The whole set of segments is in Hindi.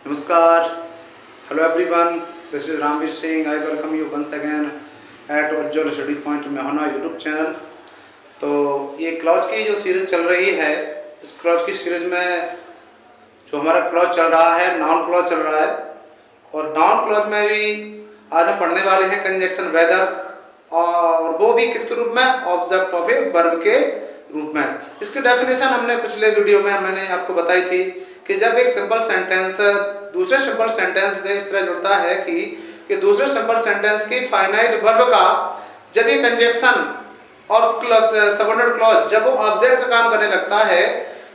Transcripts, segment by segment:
Namaskar. Hello everyone. This is Ramveer Singh. I welcome you once again at Ujjwal Study Point मेहना यूट्यूब चैनल। तो ये क्लॉज की जो सीरीज चल रही है, इस क्लॉज की सीरीज में जो हमारा क्लॉज चल रहा है नाउन क्लॉज चल रहा है, और नाउन क्लॉज में भी आज हम पढ़ने वाले हैं कंजंक्शन वेदर, और वो भी किसके रूप में? ऑब्जेक्ट ऑफ ए वर्ब के रूप में। इसकी डेफिनेशन हमने पिछले वीडियो में मैंने आपको बताई थी कि जब एक सिंपल सेंटेंस दूसरे सिंपल सेंटेंस से इस तरह जुड़ता है कि दूसरे सिंपल सेंटेंस की फाइनाइट वर्ब का जब ये कंजंक्शन और सबऑर्डिनेट क्लॉज जब वो ऑब्जेक्ट का काम करने लगता है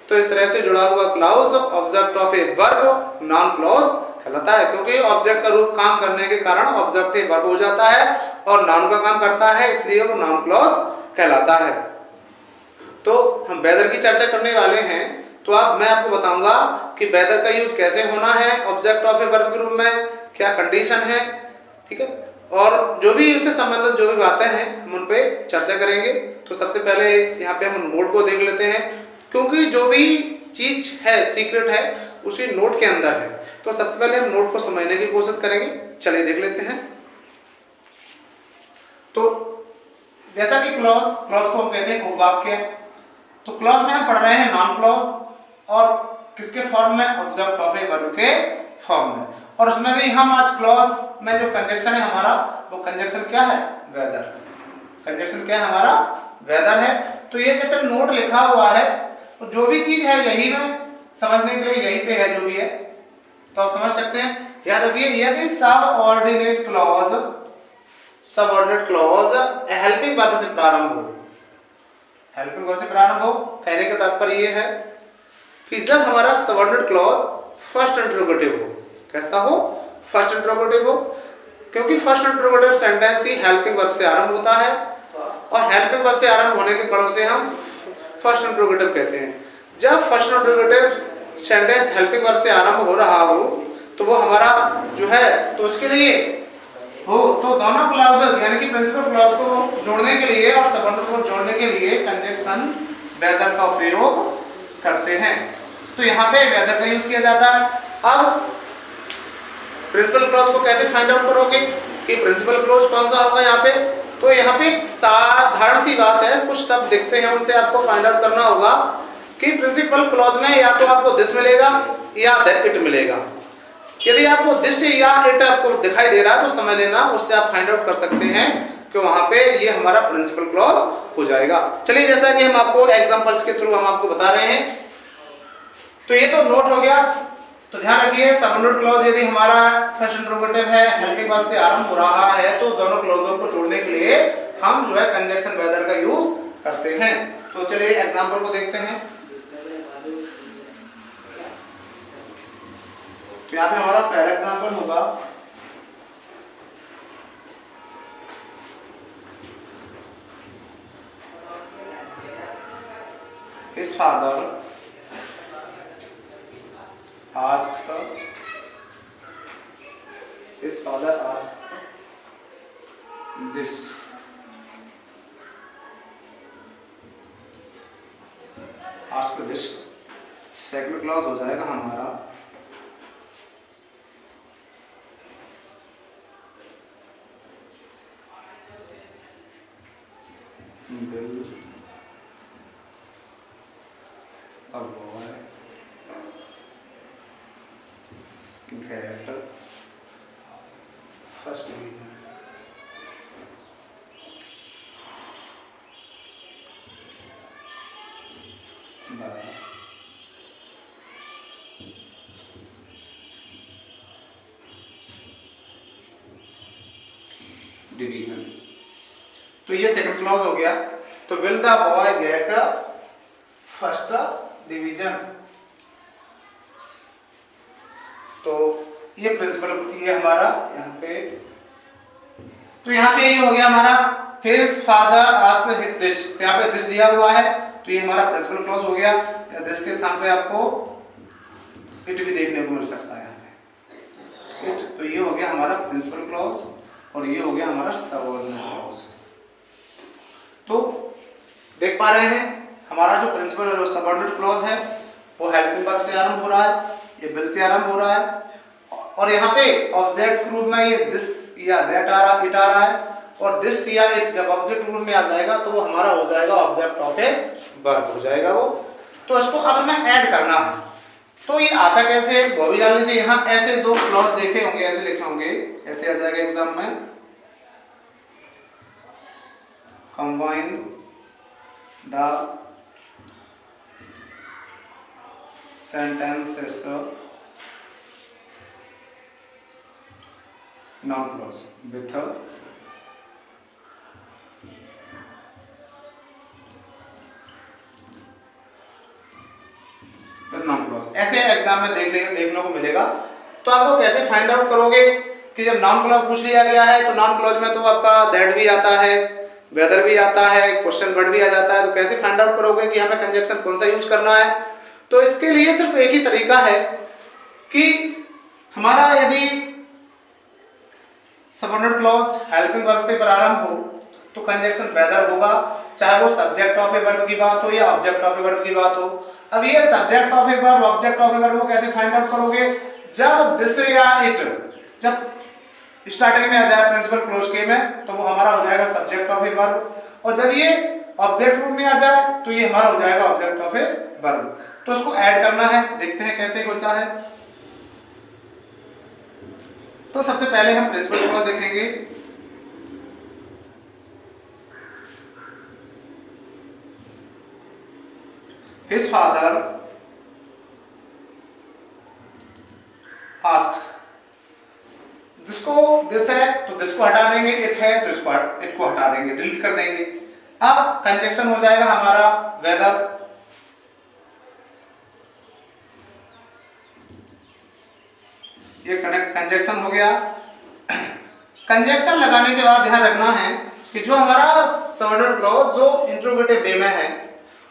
तो इस तरह से जुड़ा हुआ clause object of a verb noun clause कहलाता है, क्योंकि ऑब्जेक्ट का रूप काम करने के कारण ऑब्जेक्ट ए वर्ब हो जाता है और नाउन का काम करता है, इसलिए वो नाउन क्लॉज कहलाता है। तो हम वेदर की चर्चा करने वाले हैं, तो मैं आपको बताऊंगा कि वेदर का यूज कैसे होना है ऑब्जेक्ट ऑफ ए वर्ब के रूप में, क्या कंडीशन है, ठीक है, और जो भी उससे संबंधित जो भी बातें हैं हम उन पे चर्चा करेंगे। तो सबसे पहले यहाँ पे हम नोट को देख लेते हैं, क्योंकि जो भी चीज है सीक्रेट है उसी नोट के अंदर है। तो सबसे पहले हम नोट को समझने की कोशिश करेंगे, चलिए देख लेते हैं। तो जैसा कि क्लॉज को हम कहते हैं वाक्य, तो क्लॉज में हम पढ़ रहे हैं नाउन क्लॉज और किसके फॉर्म में? ऑब्जेक्ट ऑफ ए वर्ब के फॉर्म में। और उसमें भी हम आज क्लॉज में जो कंजंक्शन है हमारा, वो कंजंक्शन क्या है? वेदर। कंजंक्शन क्या है हमारा? वेदर है। तो ये जैसे नोट लिखा हुआ है, तो जो भी चीज है यही में समझने के लिए यही पे है जो भी है, तो आप समझ सकते हैं। याद रखिए, यदि सबऑर्डिनेट क्लॉज हेल्पिंग वर्ब से प्रारंभ हो, हेल्पिंग वर्ब से प्रारंभ हो, कहने का तात्पर्य ये है कि जब हमारा सबऑर्डिनेट क्लॉज फर्स्ट इंट्रोगेटिव हो। कैसा हो? फर्स्ट इंट्रोगेटिव हो, क्योंकि फर्स्ट इंट्रोगेटिव सेंटेंस ही हेल्पिंग वर्ब से आरंभ होता है, और हेल्पिंग वर्ब से आरंभ होने के कारण से हम फर्स्ट इंट्रोगेटिव कहते हैं। जब first interrogative sentence helping verb से आरंभ हो रहा हो तो वो हमारा जो है, तो उसके लिए हो तो दोनों क्लॉजेस यानी कि प्रिंसिपल क्लॉज को जोड़ने के लिए और सबऑर्डिनेट को जोड़ने के लिए कंजंक्शन वेदर का उपयोग करते हैं। तो यहाँ पे वेदर का यूज किया जाता है। अब प्रिंसिपल क्लॉज को कैसे फाइंड आउट करोगे कि प्रिंसिपल क्लॉज कौन सा होगा यहाँ पे? तो यहाँ पे एक साधारण सी बात है, कुछ शब्द दिखते हैं उनसे आपको फाइंड आउट करना होगा कि प्रिंसिपल क्लॉज में या तो आपको दिस मिलेगा या इट मिलेगा। यदि आपको दिस या इट आपको दिखाई दे रहा है तो समझ लेना, उससे आप फाइंड आउट कर सकते हैं कि वहां पे ये हमारा प्रिंसिपल क्लॉज हो जाएगा। चलिए, जैसा कि हम आपको एग्जांपल्स के थ्रू हम आपको बता रहे हैं, तो ये तो नोट हो गया। तो ध्यान रखिए, सबऑर्डिनेट क्लॉज यदि हमारा फर्स्ट इंट्रोगेटिव है, हेल्पिंग वर्ब से आरंभ हो रहा है, तो दोनों क्लॉजों को जोड़ने के लिए हम जो है कंजंक्शन वेदर का यूज करते हैं। तो चलिए एग्जांपल को देखते हैं। तो यहाँ पे हमारा पहला एग्जांपल होगा, his father asks this। ask this second clause हो जाएगा हमारा will the boy get first division? Division. तो ये सेकंड क्लॉज हो गया। तो will the boy get first division. तो ये प्रिंसिपल, ये हमारा यहाँ पे, तो यहाँ पे ये हो गया हमारा हिज फादर आस्क्ड दिस। यहाँ पे दिस दिया हुआ है, तो ये हमारा प्रिंसिपल क्लॉज हो गया। दिस के स्थान पे आपको इट भी देखने को मिल सकता है यहाँ पे, इट। तो ये हो गया हमारा प्रिंसिपल क्लॉज और ये हो गया हमारा सबऑर्डिनेट क्लॉज। तो देख पा रहे हैं हमारा जो प्रिंसिपल और सबऑर्डिनेट क्लॉज है वो हेल्पिंग वर्ब से आरंभ हो रहा है, ये विल से आरंभ हो रहा है। और यहाँ पे ऑब्जेक्ट रूप में ये दिस या दैट इट आ रहा है, और दिस या इट जब ऑब्जेक्ट रूप में आ जाएगा तो वो हमारा हो जाएगा ऑब्जेक्ट ऑफ ए वर्ब हो जाएगा वो। तो इसको अब हमें ऐड करना है। तो ये आता कैसे वो भी जान लीजिए। यहाँ ऐसे दो क्लॉज देखे होंगे, ऐसे लिखे होंगे, ऐसे आ जाएगा एग्जाम में, combine the sentences noun clause with noun clause। ऐसे एग्जाम में देखने को मिलेगा। तो आपको कैसे फाइंड आउट करोगे कि जब नाउन क्लॉज पूछ लिया गया है तो नाउन क्लॉज में तो आपका दैट भी आता है, वेदर भी आता है, क्वेश्चन वर्ड भी आ जाता है। तो कैसे फाइंड आउट करोगे कि हमें कंजक्शन कौन सा यूज करना है? तो इसके लिए सिर्फ एक ही तरीका है कि हमारा यदि सबऑर्डिनेट क्लॉज हेल्पिंग वर्ब से प्रारंभ हो तो कंजक्शन वेदर होगा, चाहे वो सब्जेक्ट ऑफ ए वर्ब की बात हो या ऑब्जेक्ट ऑफ ए वर्ब की बात हो। अब ये subject of a verb, object of a verb को कैसे फाइंड आउट करोगे? जब दिस या इट जब स्टार्टिंग में आ जाए प्रिंसिपल क्लॉज के में तो वो हमारा हो जाएगा सब्जेक्ट ऑफ ए वर्ब, और जब ये ऑब्जेक्ट रूप में आ जाए तो ये हमारा हो जाएगा ऑब्जेक्ट ऑफ ए वर्ब। तो उसको ऐड करना है, देखते हैं कैसे होता है। तो सबसे पहले हम प्रिंसिपल क्लॉज देखेंगे। His father asks, जिसको दिस है तो दिस को हटा देंगे, इट है तो इसको इट को हटा देंगे, डिलीट कर देंगे। अब कंजक्शन हो जाएगा हमारा वेदर, ये कनेक्ट कंजक्शन हो गया। कंजक्शन लगाने के बाद ध्यान रखना है कि जो हमारा सबऑर्डिनेट क्लॉज जो इंट्रोगेटिव वे में है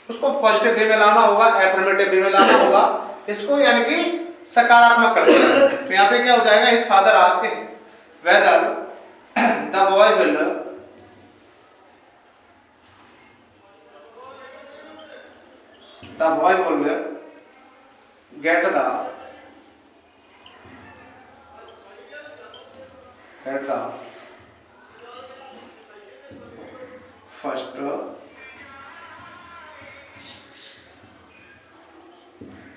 उसको पॉजिटिव वे में लाना होगा, एफर्मेटिव वे में लाना होगा, इसको यानी कि सकारात्मक कर देना। तो यहाँ पे क्या हो जाएगा? इस father ask whether the boy will get the first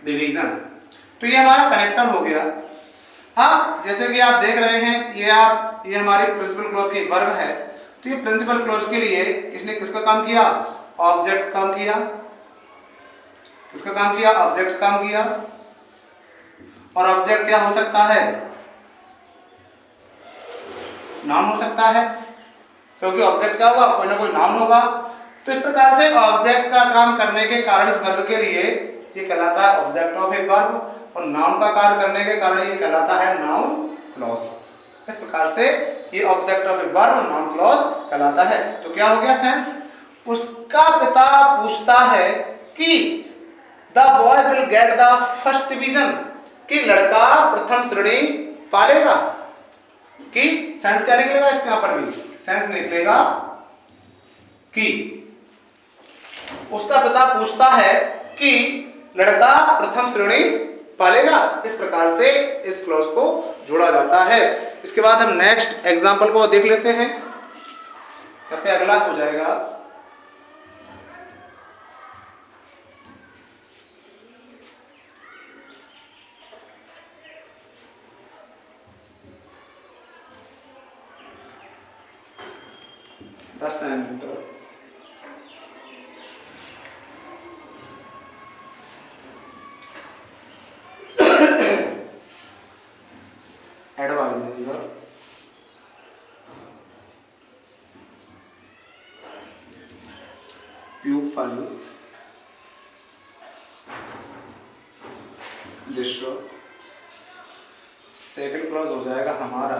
division. तो ये हमारा कनेक्टर हो गया। अब जैसे कि आप देख रहे हैं ये हमारी प्रिंसिपल क्लॉज की वर्ब है। तो ये प्रिंसिपल क्लॉज के लिए इसने किसका काम किया? ऑब्जेक्ट काम किया। किसका काम किया? ऑब्जेक्ट काम किया। और ऑब्जेक्ट क्या हो सकता है? नाउन हो सकता है, क्योंकि ऑब्जेक्ट क्या होगा? कोई ना कोई नाउन होगा। तो इस प्रकार से ऑब्जेक्ट का काम करने के कारण इस वर्ब के लिए ये कहलाता है ऑब्जेक्ट ऑफ ए वर्ब, और नाउन का कार्य करने के कारण ये कहलाता है नाउन क्लॉज। इस प्रकार से ये ऑब्जेक्ट ऑफ ए वर्ब और नाउन क्लॉज कहलाता है। तो क्या हो गया सेंस? उसका पिता पूछता है कि the boy will get the first division, कि लड़का प्रथम श्रेणी पालेगा। कि सेंस क्या निकलेगा? इसके यहां पर भी सेंस निकलेगा कि उसका पिता पूछता है कि लड़का प्रथम श्रेणी पालेगा। इस प्रकार से इस क्लॉज को जोड़ा जाता है। इसके बाद हम नेक्स्ट एग्जांपल को देख लेते हैं। यहाँ पे अगला हो जाएगा the centre advises pupil this second clause हो जाएगा हमारा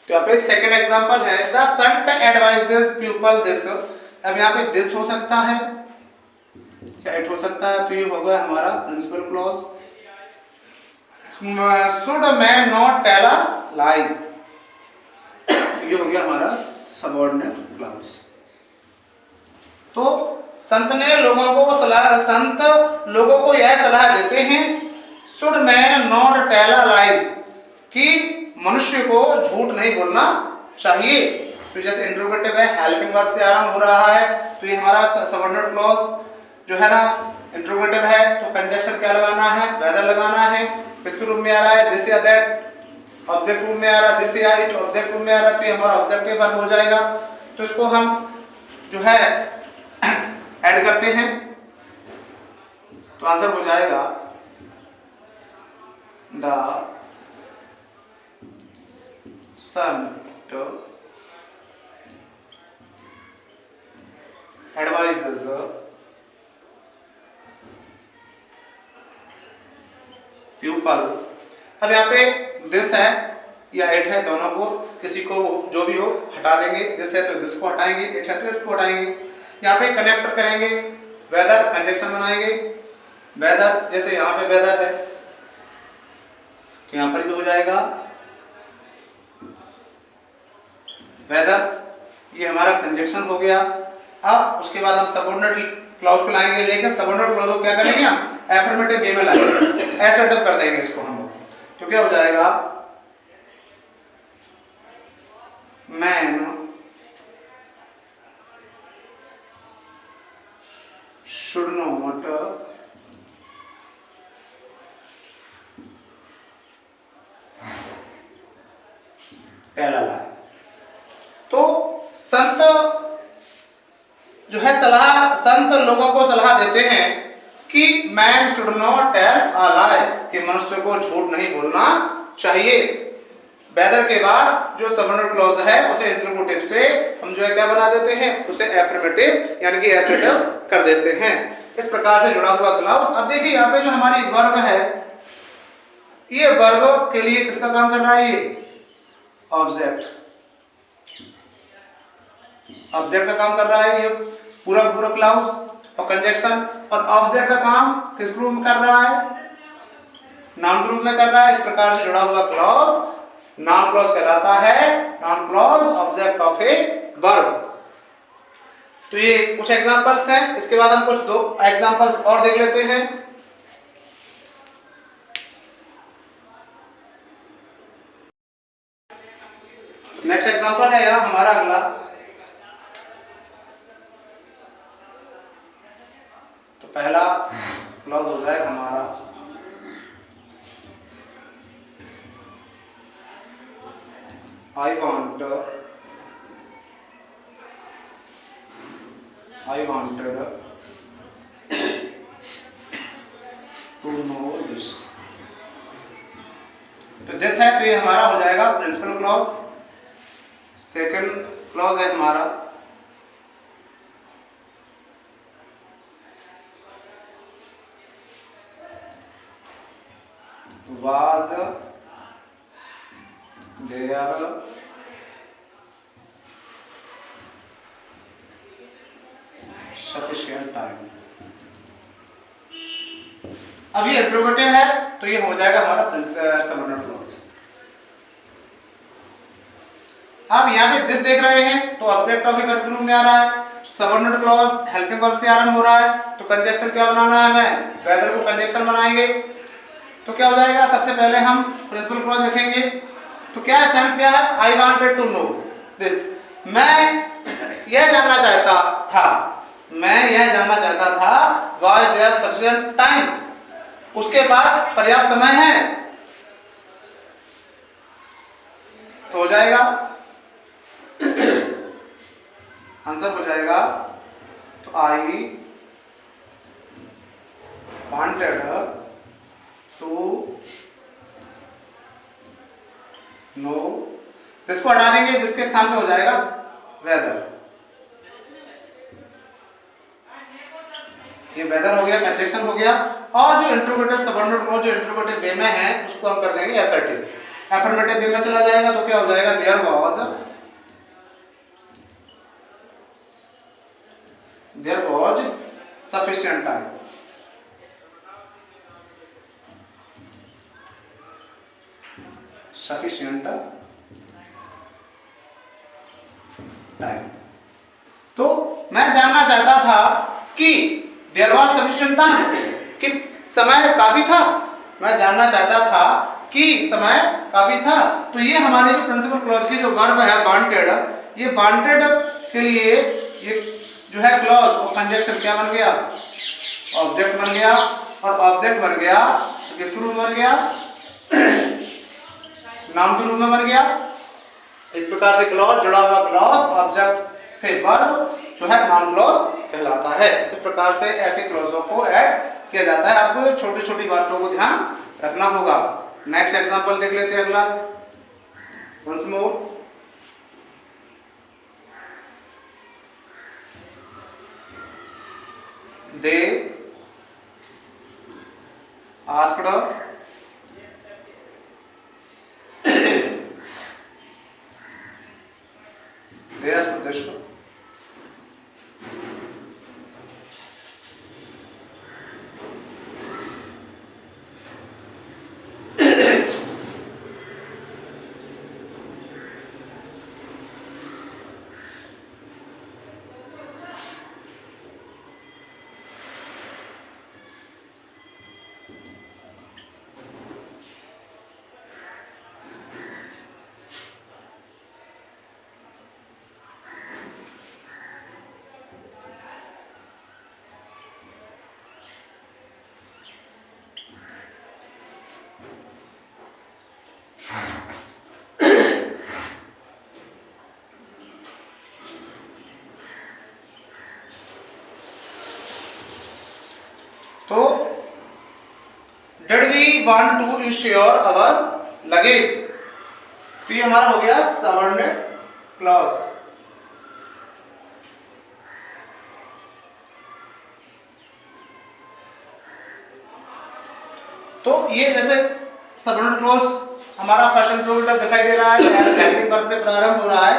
तो यहाँ पे सेकंड एग्जांपल है the cent advises people this. अब यहाँ पे दिस हो सकता है क्या इट हो सकता है? तो ये होगा हमारा principal clause. Should man not tell lies, ये हो गया हमारा सबऑर्डिनेट क्लॉज। तो संत लोगों को यह सलाह देते हैं, should man not tell lies, कि मनुष्य को झूठ नहीं बोलना चाहिए। तो जैसे इंट्रोगेटिव है, हेल्पिंग वर्ब से आरंभ हो रहा है, तो ये हमारा सबऑर्डिनेट क्लॉज जो है ना इंट्रोगेटिव है, तो कंजक्शन क्या लगाना है? वेदर लगाना है। किसके रूप में आ रहा है? दिस या दैट। ऑब्जेक्ट रूप में आ रहा है, दिस या इट ऑब्जेक्ट रूप में आ रहा है, तो ये हमारा ऑब्जेक्टिव वर्ब हो जाएगा। तो इसको हम जो है ऐड करते हैं, तो आंसर हो जाएगा द संत एडवाइजेस प्यूपल। अब यहाँ पे दिस है या इट है, दोनों को किसी को जो भी हो हटा देंगे। दिस है तो दिस को हटाएंगे, इट है तो इट को हटाएंगे। यहाँ पे कनेक्ट करेंगे, वेदर कंजक्शन बनाएंगे। वेदर जैसे यहाँ पे वेदर है तो यहाँ पर भी हो जाएगा वेदर, ये हमारा कंजक्शन हो गया। अब उसके बाद हम सबऑर्डिनेट क्लॉज को लाएंगे, लेकिन सबऑर्डिनेट क्लॉज को क्या करेंगे हम? एफर्मेटिव वे में लाएंगे, एसर्टिव कर देंगे इसको हम लोग। तो क्या हो जाएगा? Man should not tell a lie. तो संत जो है संत लोगों को सलाह देते हैं कि man should not tell a lie, कि मनुष्य को झूठ नहीं बोलना चाहिए। वेदर के बाद जो सबऑर्डिनेट क्लॉज है उसे इंट्रोगेटिव से हम जो है क्या बना देते हैं? उसे एफर्मेटिव यानी कि एसर्टिव कर देते हैं। इस प्रकार से जुड़ा हुआ क्लॉज। अब देखिए यहाँ पे जो हमारी वर्ब है, ये वर्ब के लिए किसका काम कर रहा है? ये ऑब्जेक्ट, ऑब्जेक्ट का काम कर रहा है ये पूरा क्लॉज और कंजक्शन। और ऑब्जेक्ट का काम किस ग्रुप में कर रहा है? नाउन ग्रुप में कर रहा है। इस प्रकार से जुड़ा हुआ क्लॉज नाउन क्लॉज कहलाता है, noun clause object of a verb. तो ये कुछ एग्जांपल्स हैं, इसके बाद हम कुछ दो एग्जांपल्स और देख लेते हैं। नेक्स्ट एग्जांपल है यह हमारा अगला। तो पहला क्लॉज हो जाएगा हमारा I wanted to know this। तो दिस है, तो ये हमारा हो जाएगा प्रिंसिपल क्लॉज। सेकंड क्लॉज है हमारा was there sufficient time। अब ये इंट्रोगेटिव है तो ये हो जाएगा हमारा सबऑर्डिनेट क्लॉज। अब यहाँ पे दिस देख रहे हैं तो object of a verb group में आ रहा है। सबऑर्डिनेट क्लॉज हेल्पिंग वर्ब से आरंभ हो रहा है, तो कंजक्शन क्या बनाना है? हमें वेदर को कंजक्शन बनाएंगे। तो क्या हो जाएगा? सबसे पहले हम प्रिंसिपल क्लॉज लिखेंगे। तो क्या है? सेंस क्या है? I wanted to know this, मैं यह जानना चाहता था। वाज देयर सफिशिएंट टाइम, उसके पास पर्याप्त समय है। तो हो जाएगा आंसर हो जाएगा, तो आई वांटेड टू नो, इसको हटा देंगे, जिसके स्थान पे हो जाएगा वेदर। ये वेदर हो गया, कंजक्शन हो गया। और जो इंट्रोगेटिव सबऑर्डिनेट क्लॉज जो इंट्रोगेटिव वे में है उसको हम कर देंगे असर्टिव। एफर्मेटिव वे में चला जाएगा तो क्या हो जाएगा? There was sufficient time. Sufficient time. तो मैं जानना चाहता था कि देयर वाज सफिशिएंट टाइम, कि समय काफी था। मैं जानना चाहता था कि समय काफी था। तो ये हमारी जो प्रिंसिपल क्लॉज की जो वर्ब है वांटेड, ये वांटेड के लिए ये जो है क्लॉज और कंजक्शन क्या बन गया, ऑब्जेक्ट बन गया। और ऑब्जेक्ट बन गया तो किसके रूप में बन गया, नाम के रूप में बन गया। इस प्रकार से क्लॉज, जुड़ा हुआ क्लॉज, ऑब्जेक्ट फिर वर्ब जो है नाउन क्लॉज कहलाता है। इस प्रकार से ऐसे क्लॉजों को ऐड किया जाता है। आपको छोटी छोटी बातों को ध्यान रखना होगा। नेक्स्ट एग्जांपल देख लेते हैं अगला, once more. They asked this तो did we want to ensure our luggage, तो ये हमारा हो गया सबऑर्डिनेट क्लॉज। तो ये जैसे सबऑर्डिनेट क्लॉज हमारा फर्स्ट इंट्रोगेटिव दिखाई दे रहा है, हेल्पिंग वर्ब से प्रारंभ हो रहा है,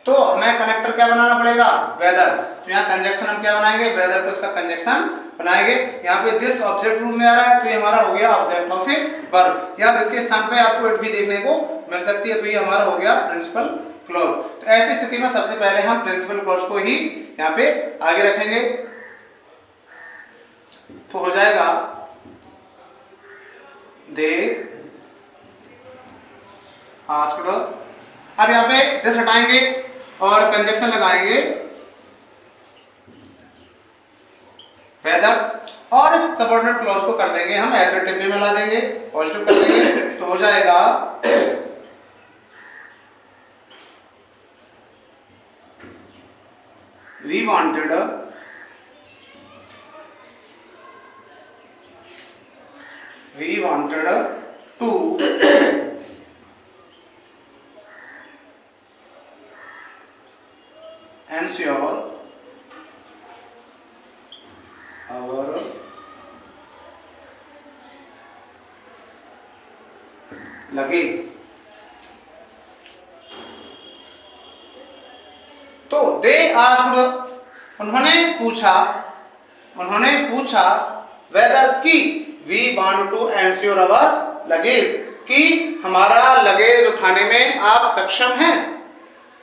तो हमें कनेक्टर क्या बनाना पड़ेगा, वेदर। तो यहाँ कंजक्शन हम क्या बनाएंगे, वेदर को इसका कंजक्शन बनाएंगे। यहाँ पे दिस ऑब्जेक्ट रूप में आ रहा है, तो ये हमारा हो गया ऑब्जेक्ट ऑफ ए वर्ब। या इसके स्थान पे आपको इट भी देखने को मिल सकती है, तो ये हमारा हो गया प्रिंसिपल क्लॉज। तो ऐसी स्थिति में सबसे पहले हम प्रिंसिपल क्लॉज को ही यहाँ पे आगे रखेंगे, तो हो जाएगा दे आस्क्ड। अब यहाँ पे दिस हटाएंगे और कंजक्शन लगाएंगे वेदर, और इस सबऑर्डिनेट क्लॉज को कर देंगे हम एसर्टिव में मिला देंगे, पॉजिटिव कर देंगे, तो हो जाएगा we wanted to ensure our luggage। तो दे आस्क्ड, उन्होंने पूछा वेदर की we want to ensure our luggage, कि हमारा लगेज उठाने में आप सक्षम हैं,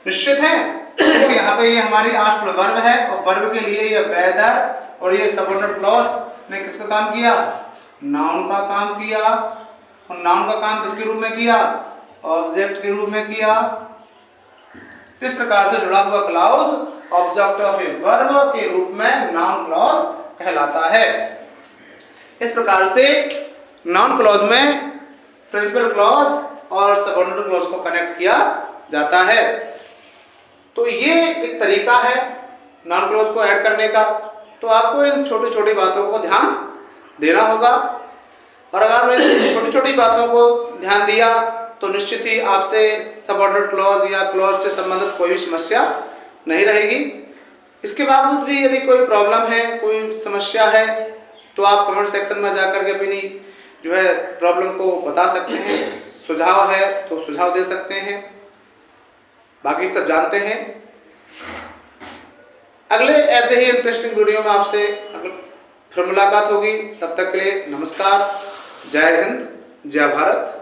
निश्चित हैं। तो यहाँ पे ये हमारी आस्क्ड वर्ब है, और वर्ब के लिए ये वेदर और ये सबऑर्डिनेट क्लॉज ने किसका काम किया, नाउन का काम किया। और नाउन का काम किसके रूप में किया, ऑब्जेक्ट के रूप में किया। इस प्रकार से जुड़ा हुआ clause object of a verb के रूप में नाउन क्लॉज कहलाता है। इस प्रकार से नाउन क्लॉज में प्रिंसिपल क्लॉज और सबऑर्डिनेट क्लॉज को कनेक्ट किया जाता है। तो ये एक तरीका है नाउन क्लॉज को ऐड करने का। तो आपको इन छोटी छोटी बातों को ध्यान देना होगा, और अगर इन छोटी छोटी बातों को ध्यान दिया तो निश्चित ही आपसे सबऑर्डिनेट क्लॉज या क्लॉज से संबंधित कोई भी समस्या नहीं रहेगी। इसके बावजूद भी यदि कोई प्रॉब्लम है, कोई समस्या है, तो आप कमेंट सेक्शन में जाकर के अपनी जो है प्रॉब्लम को बता सकते हैं। सुझाव है तो सुझाव दे सकते हैं, बाकी सब जानते हैं। अगले ऐसे ही इंटरेस्टिंग वीडियो में आपसे फिर मुलाकात होगी, तब तक के लिए नमस्कार, जय हिंद, जय भारत।